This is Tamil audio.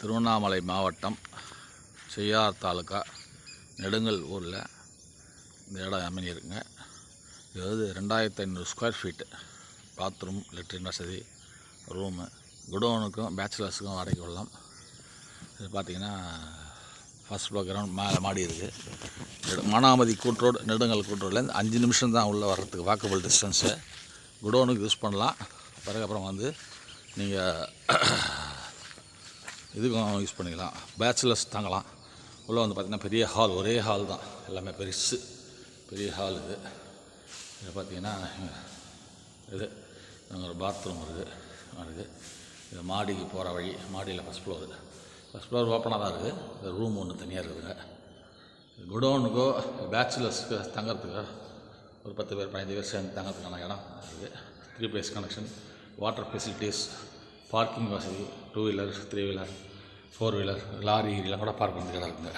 திருவண்ணாமலை மாவட்டம் செய்யார் தாலுக்கா நெடுங்கல் ஊரில் இந்த இடம் அமைஞ்சிருக்குங்க. இது வந்து 2500 ஸ்கொயர் ஃபீட்டு. பாத்ரூம், லெட்ரின் வசதி, ரூமு, குடோனுக்கும் பேச்சுலர்ஸுக்கும் வாடகை கொள்ளலாம். இது பார்த்திங்கன்னா ஃபஸ்ட் ஃப்ளோர் கிரவுண்ட் மேலே மாடி இருக்குது. மானாமதி கூட்ரோடு, நெடுங்கல் கூட்ரோட்லேருந்து 5 நிமிஷம் தான் உள்ளே வர்றதுக்கு வாக்கபிள் டிஸ்டன்ஸு. குடோனுக்கு யூஸ் பண்ணலாம். பிறகு வந்து நீங்கள் இதுக்கும் யூஸ் பண்ணிக்கலாம். பேச்சுலர்ஸ் தாங்கலாம். உள்ளே வந்து பார்த்திங்கன்னா பெரிய ஹால், ஒரே ஹால் தான், எல்லாமே பெருசு, பெரிய ஹால் இது. இதை பார்த்திங்கன்னா இது ஒரு பாத்ரூம் இருக்குது. இது மாடிக்கு போகிற வழி. மாடியில் ஃபஸ்ட் ஃப்ளோர் ஓப்பனாக தான் இருக்குது. இது ரூம் ஒன்று தனியாக இருக்குதுங்க. குடோனுக்கோ பேச்சுலர்ஸுக்கு தங்கிறதுக்கோ ஒரு 10 பேர் 15 பேர் சேர்ந்து தங்கிறதுக்கான இடம் இருக்குது. 3 phase connection, water facilities, parking வசதி, 2 வீலர், 3 வீலர், 4 வீலர், லாரி இதெல்லாம் கூட பார்க் பண்ணுறதுக்கு இடம் இருக்குங்க.